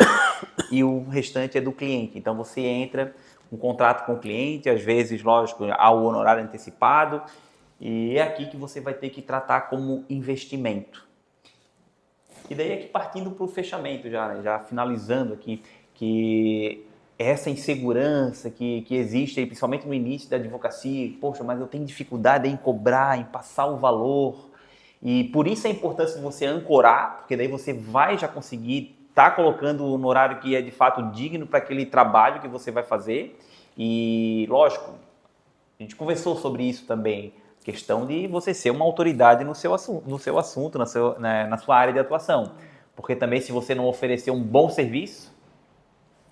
e o restante é do cliente. Então você entra um contrato com o cliente, às vezes, lógico, há o honorário antecipado, e é aqui que você vai ter que tratar como investimento. E daí aqui partindo para o fechamento, já finalizando aqui, que essa insegurança que existe aí, principalmente no início da advocacia, poxa, mas eu tenho dificuldade em cobrar, em passar o valor, e por isso a importância de você ancorar, porque daí você vai já conseguir estar colocando o honorário que é de fato digno para aquele trabalho que você vai fazer. E lógico, a gente conversou sobre isso também, questão de você ser uma autoridade no seu assunto, na sua área de atuação, porque também se você não oferecer um bom serviço,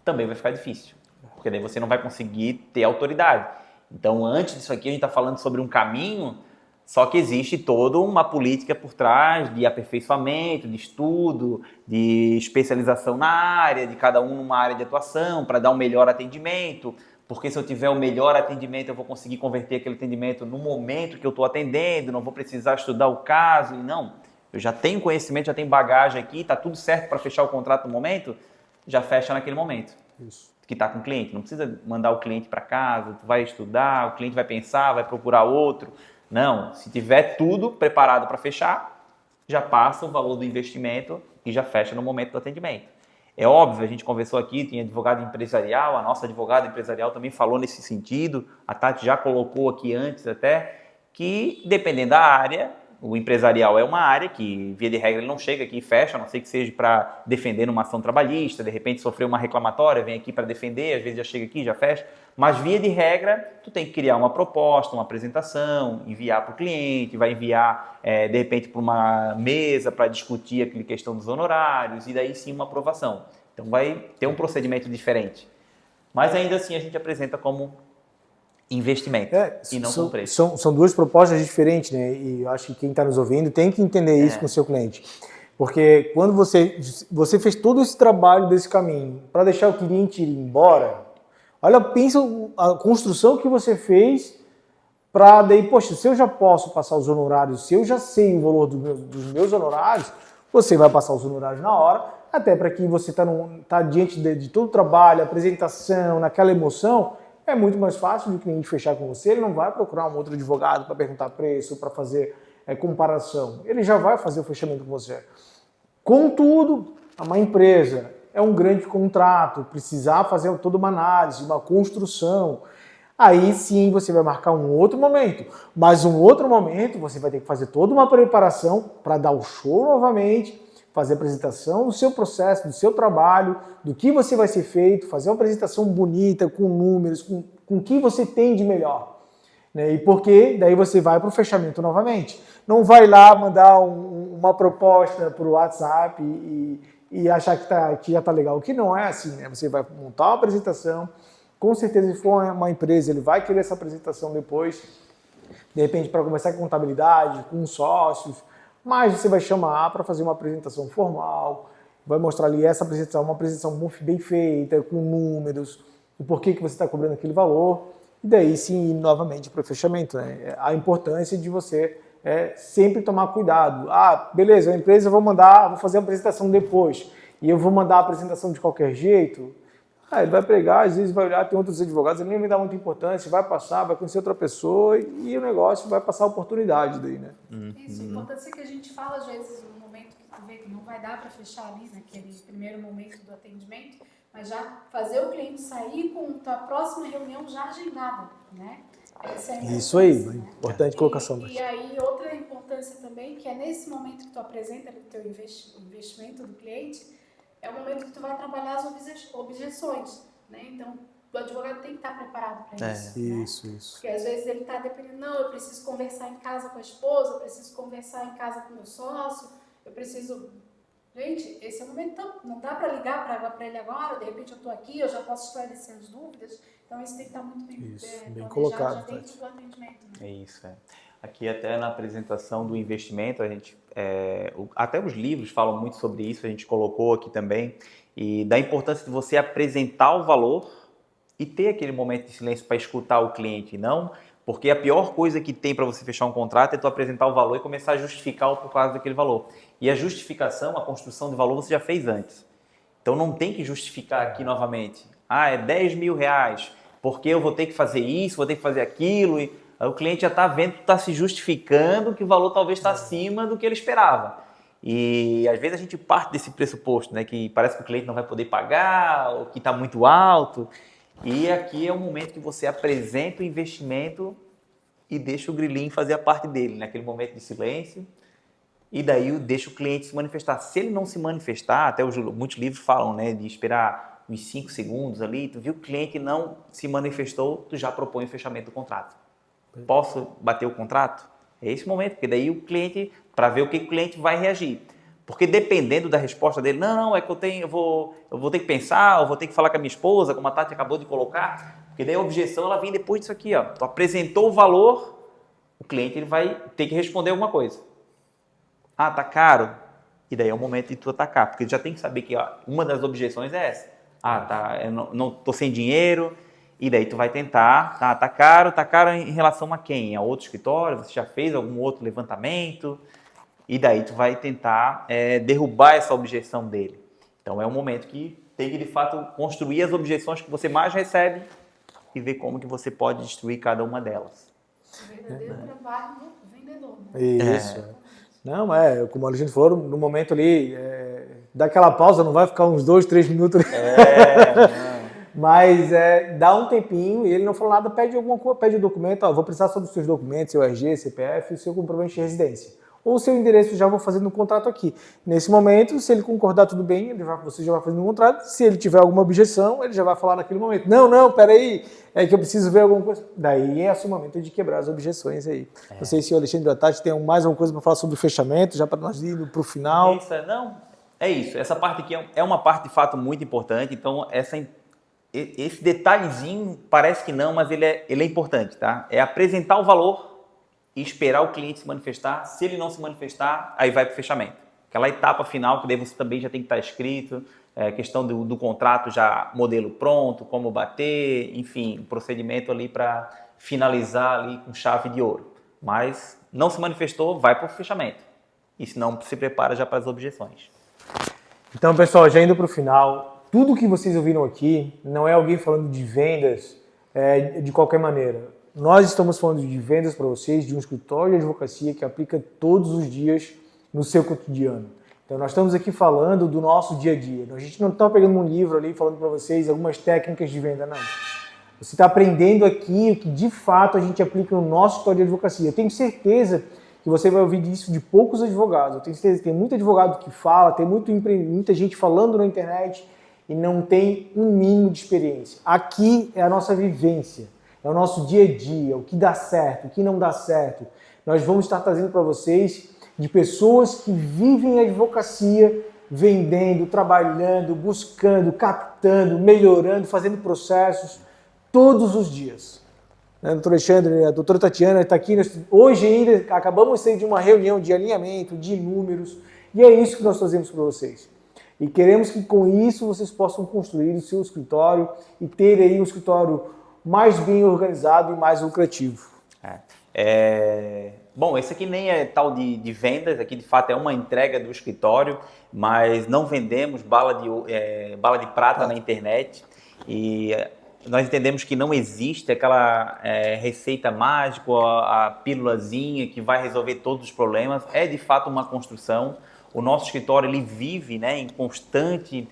também vai ficar difícil, porque daí você não vai conseguir ter autoridade. Então, antes disso aqui, a gente está falando sobre um caminho, só que existe toda uma política por trás de aperfeiçoamento, de estudo, de especialização na área, de cada um numa área de atuação, para dar um melhor atendimento, porque se eu tiver o melhor atendimento, eu vou conseguir converter aquele atendimento no momento que eu estou atendendo, não vou precisar estudar o caso, e não. Eu já tenho conhecimento, já tenho bagagem aqui, está tudo certo para fechar o contrato no momento, já fecha naquele momento. Isso. Que está com o cliente. Não precisa mandar o cliente para casa, tu vai estudar, o cliente vai pensar, vai procurar outro. Não, se tiver tudo preparado para fechar, já passa o valor do investimento e já fecha no momento do atendimento. É óbvio, a gente conversou aqui, tem advogado empresarial, a nossa advogada empresarial também falou nesse sentido, a Tati já colocou aqui antes até, que dependendo da área, o empresarial é uma área que, via de regra, ele não chega aqui e fecha, a não ser que seja para defender numa ação trabalhista, de repente sofreu uma reclamatória, vem aqui para defender, às vezes já chega aqui, já fecha. Mas, via de regra, tu tem que criar uma proposta, uma apresentação, enviar para o cliente, vai enviar, de repente, para uma mesa para discutir aquela questão dos honorários, e daí sim uma aprovação. Então, vai ter um procedimento diferente. Mas, ainda assim, a gente apresenta como investimento e não com preço. São duas propostas diferentes, né? E eu acho que quem está nos ouvindo tem que entender isso com o seu cliente. Porque quando você fez todo esse trabalho desse caminho para deixar o cliente ir embora, olha, pensa a construção que você fez para daí, poxa, se eu já posso passar os honorários, se eu já sei o valor dos meus honorários, você vai passar os honorários na hora, até para quem você está diante de todo o trabalho, apresentação, naquela emoção, é muito mais fácil do cliente fechar com você, ele não vai procurar um outro advogado para perguntar preço, para fazer comparação, ele já vai fazer o fechamento com você. Contudo, uma empresa é um grande contrato, precisar fazer toda uma análise, uma construção, aí sim você vai marcar um outro momento, mas um outro momento você vai ter que fazer toda uma preparação para dar o show novamente, fazer a apresentação do seu processo, do seu trabalho, do que você vai ser feito, fazer uma apresentação bonita, com números, com o que você tem de melhor. Né? E porque daí você vai para o fechamento novamente. Não vai lá mandar uma proposta para o WhatsApp e achar que já está legal, que não é assim. Né? Você vai montar uma apresentação, com certeza se for uma empresa, ele vai querer essa apresentação depois, de repente para começar com contabilidade, com sócios, mas você vai chamar para fazer uma apresentação formal, vai mostrar ali essa apresentação, uma apresentação bem feita, com números, o porquê que você está cobrando aquele valor, e daí sim ir novamente para o fechamento. Né? A importância de você sempre tomar cuidado. Ah, beleza, a empresa vou fazer a apresentação depois, e eu vou mandar a apresentação de qualquer jeito. Ele vai pregar, às vezes vai olhar, tem outros advogados, ele nem vai dar muita importância, vai passar, vai conhecer outra pessoa e o negócio vai passar a oportunidade daí, né? Isso, a importância que a gente fala às vezes no momento que tu vê que não vai dar para fechar ali, naquele primeiro momento do atendimento, mas já fazer o cliente sair com a próxima reunião já agendada, né? Essa é a isso aí, né? Importante colocação. E aí outra importância também, que é nesse momento que tu apresenta o teu investimento do cliente, é o momento que tu vai trabalhar as objeções, né? Então, o advogado tem que estar preparado para isso. Isso. Porque às vezes ele está dependendo, não, eu preciso conversar em casa com a esposa, eu preciso conversar em casa com o meu sócio, eu preciso... Gente, esse é o momento, então, não dá para ligar para ele agora, de repente eu estou aqui, eu já posso esclarecer as dúvidas, então isso tem que estar muito bem colocado, já dentro do atendimento. Né? É isso, Aqui até na apresentação do investimento, a gente, até os livros falam muito sobre isso, a gente colocou aqui também, e da importância de você apresentar o valor e ter aquele momento de silêncio para escutar o cliente, não, porque a pior coisa que tem para você fechar um contrato é tu apresentar o valor e começar a justificar por causa daquele valor. E a justificação, a construção de valor você já fez antes. Então não tem que justificar aqui novamente. É 10 mil reais, porque eu vou ter que fazer isso, vou ter que fazer aquilo, e o cliente já está vendo que está se justificando que o valor talvez está acima do que ele esperava. E às vezes a gente parte desse pressuposto, né, que parece que o cliente não vai poder pagar, ou que está muito alto. E aqui é o momento que você apresenta o investimento e deixa o grilinho fazer a parte dele, naquele momento de silêncio. E daí deixa o cliente se manifestar. Se ele não se manifestar, até muitos livros falam, né, de esperar uns 5 segundos ali, tu viu que o cliente não se manifestou, tu já propõe o fechamento do contrato. Posso bater o contrato? É esse momento, porque daí o cliente, para ver o que o cliente vai reagir. Porque dependendo da resposta dele, não, é que eu vou ter que pensar, eu vou ter que falar com a minha esposa, como a Tati acabou de colocar, porque daí a objeção ela vem depois disso aqui, ó. Tu apresentou o valor, o cliente ele vai ter que responder alguma coisa. Tá caro? E daí é o momento de tu atacar, porque tu já tem que saber que uma das objeções é essa. Eu não tô sem dinheiro. E daí tu vai tentar, tá caro em relação a quem? A outro escritório? Você já fez algum outro levantamento? E daí tu vai tentar derrubar essa objeção dele. Então é um momento que tem que de fato construir as objeções que você mais recebe e ver como que você pode destruir cada uma delas. O verdadeiro trabalho do vendedor. Né? Isso. Não, como a gente falou, no momento ali, daquela pausa, não vai ficar uns 2, 3 minutos. Mas dá um tempinho e ele não falou nada, pede alguma coisa, pede o documento, vou precisar só dos seus documentos, seu RG, CPF e o seu comprovante de residência. Ou o seu endereço, já vou fazendo no contrato aqui. Nesse momento, se ele concordar tudo bem, você já vai fazendo um contrato. Se ele tiver alguma objeção, ele já vai falar naquele momento. Não, peraí, é que eu preciso ver alguma coisa. Daí é o momento de quebrar as objeções aí. Não sei se o Alexandre e a Tati tem mais alguma coisa para falar sobre o fechamento, já para nós ir para o final. É isso. Essa parte aqui é uma parte de fato muito importante. Então, esse detalhezinho parece que não, mas ele é importante, tá? É apresentar o valor e esperar o cliente se manifestar. Se ele não se manifestar, aí vai para o fechamento. Aquela etapa final que daí você também já tem que estar escrito, questão do contrato já modelo pronto, como bater, enfim, o procedimento ali para finalizar ali com chave de ouro. Mas não se manifestou, vai para o fechamento. E se não, se prepara já para as objeções. Então, pessoal, já indo para o final, tudo que vocês ouviram aqui não é alguém falando de vendas de qualquer maneira. Nós estamos falando de vendas para vocês, de um escritório de advocacia que aplica todos os dias no seu cotidiano. Então, nós estamos aqui falando do nosso dia a dia. A gente não está pegando um livro ali falando para vocês algumas técnicas de venda, não. Você está aprendendo aqui o que de fato a gente aplica no nosso escritório de advocacia. Eu tenho certeza que você vai ouvir isso de poucos advogados. Eu tenho certeza que tem muito advogado que fala, tem muita gente falando na internet e não tem um mínimo de experiência. Aqui é a nossa vivência, é o nosso dia a dia, o que dá certo, o que não dá certo. Nós vamos estar trazendo para vocês de pessoas que vivem a advocacia, vendendo, trabalhando, buscando, captando, melhorando, fazendo processos todos os dias. Doutor Alexandre, a doutora Tatiana está aqui. Hoje ainda acabamos de sair de uma reunião de alinhamento, de números, e é isso que nós fazemos para vocês. E queremos que com isso vocês possam construir o seu escritório e ter aí um escritório mais bem organizado e mais lucrativo. Bom, esse aqui nem é tal de vendas, aqui de fato é uma entrega do escritório, mas não vendemos bala de prata na internet e nós entendemos que não existe aquela receita mágica, a pílulazinha que vai resolver todos os problemas, é de fato uma construção. O nosso escritório ele vive, né, em constante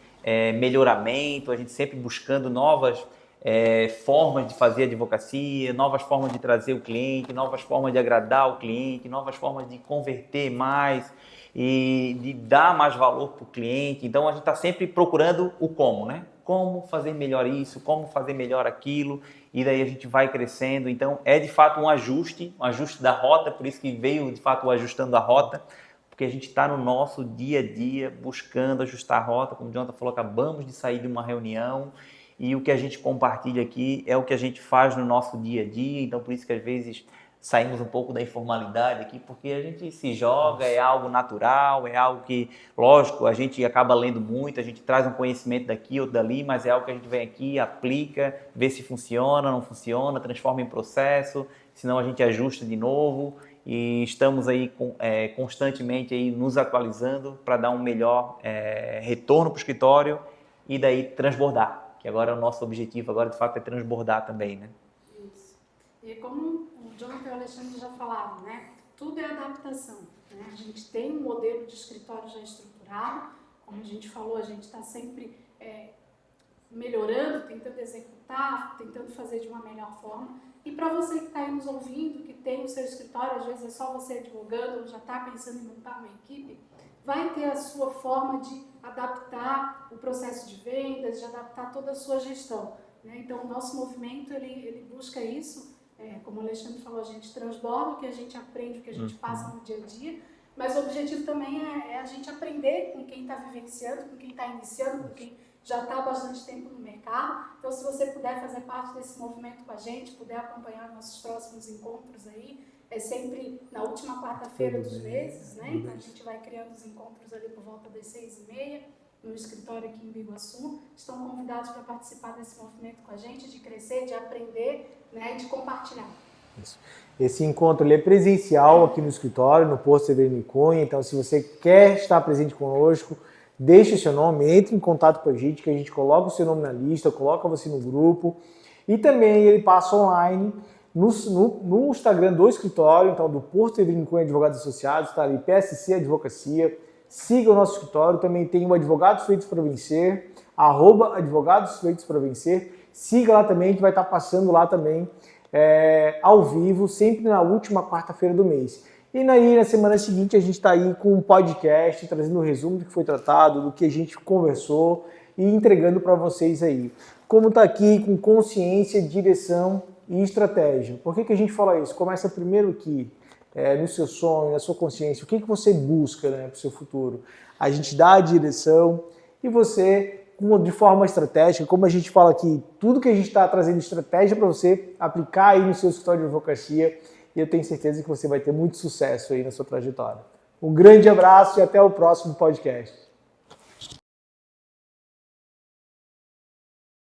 melhoramento, a gente sempre buscando novas formas de fazer advocacia, novas formas de trazer o cliente, novas formas de agradar o cliente, novas formas de converter mais e de dar mais valor para o cliente. Então a gente está sempre procurando o como, né? Como fazer melhor isso, como fazer melhor aquilo, e daí a gente vai crescendo. Então é de fato um ajuste da rota, por isso que veio de fato o ajustando a rota, porque a gente está no nosso dia a dia buscando ajustar a rota. Como o Jonathan falou, acabamos de sair de uma reunião e o que a gente compartilha aqui é o que a gente faz no nosso dia a dia. Então por isso que às vezes saímos um pouco da informalidade aqui, porque a gente se joga, é algo natural, é algo que, lógico, a gente acaba lendo muito, a gente traz um conhecimento daqui ou dali, mas é algo que a gente vem aqui, aplica, vê se funciona, não funciona, transforma em processo, senão a gente ajusta de novo e estamos aí constantemente aí nos atualizando para dar um melhor retorno para o escritório e daí transbordar, que agora é o nosso objetivo, agora de fato é transbordar também, né? Isso. E como o Jonathan e o Alexandre já falaram, né? Tudo é adaptação, né? A gente tem um modelo de escritório já estruturado, como a gente falou, a gente está sempre melhorando, tentando executar, tentando fazer de uma melhor forma. E para você que está aí nos ouvindo, que tem o seu escritório, às vezes é só você advogando ou já está pensando em montar uma equipe, vai ter a sua forma de adaptar o processo de vendas, de adaptar toda a sua gestão, né? Então o nosso movimento ele busca isso. Como o Alexandre falou, a gente transborda o que a gente aprende, o que a gente passa no dia a dia, mas o objetivo também é a gente aprender com quem está vivenciando, com quem está iniciando, com quem já está há bastante tempo no mercado. Então, se você puder fazer parte desse movimento com a gente, puder acompanhar nossos próximos encontros aí, é sempre na última quarta-feira dos meses, né? Então, a gente vai criando os encontros ali por volta das 6h30, no escritório aqui em Biguaçu. Estão convidados para participar desse movimento com a gente, de crescer, de aprender, né, e de compartilhar. Isso. Esse encontro ele é presencial aqui no escritório, no Posto Severino Cunha. Então, se você quer estar presente conosco, deixe o seu nome, entre em contato com a gente, que a gente coloca o seu nome na lista, coloca você no grupo. E também ele passa online no Instagram do escritório, então do Posto Severino Cunha Advogados Associados, está ali PSC Advocacia. Siga o nosso escritório, também tem o Advogados Feitos para Vencer, @Advogados Feitos para Vencer. Siga lá também, que vai estar passando lá também ao vivo, sempre na última quarta-feira do mês. E aí, na semana seguinte, a gente está aí com um podcast, trazendo um resumo do que foi tratado, do que a gente conversou e entregando para vocês aí. Como está aqui com consciência, direção e estratégia. Por que a gente fala isso? Começa primeiro aqui, no seu sonho, na sua consciência, o que você busca, né, para o seu futuro. A gente dá a direção e você, de forma estratégica, como a gente fala aqui, tudo que a gente está trazendo estratégia para você aplicar aí no seu escritório de advocacia, e eu tenho certeza que você vai ter muito sucesso aí na sua trajetória. Um grande abraço e até o próximo podcast.